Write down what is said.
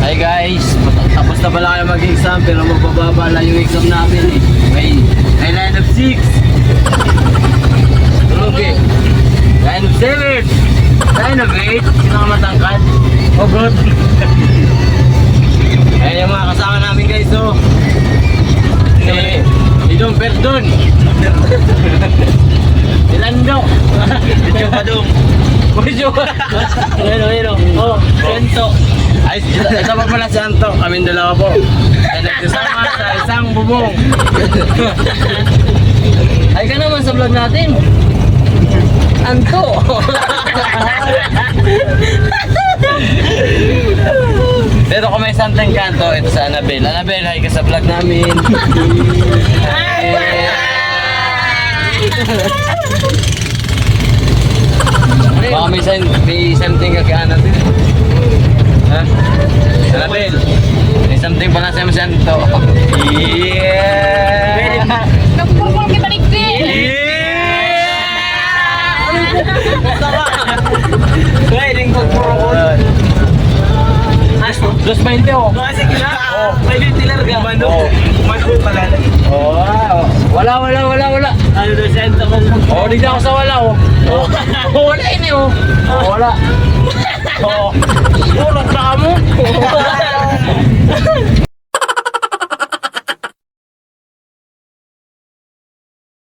Hi guys, tapos na pala kayo mag-exam pero mabababa lang yung exam namin eh. May line of 6. Okay. Line of 7. Line of 8. Sino ka matangkad? Oh good. Ayan yung mga kasama namin guys oh. Si Dong Perdon. Si Lando. Medyo pa dong. Medyo. Ayun. Oh, Santo. Ay, ito pa pala si Anto. Kaming dalawa po. Ay, nagsasama sa isang bubong. Ay ka naman sa vlog natin. Anto. Pero kung may something kanto, ito sa Annabelle. Annabelle, hi ka sa vlog namin. Baka may something ka kay Annabelle. Ha? Annabelle, may something pala sa Santo. Yeah! Nagpupul kita ligpit! Pwedeng pagpurukot. Dos 20 oh. Sige na. Oh. Pwede tilarga. Oh. Manok pala. Oh, wow. Wala. Ano na sento ko? Oh, di na ako sa wala oh. Oh, wala ini oh. Oh, wala. Oh. Oh, nagtaka mo.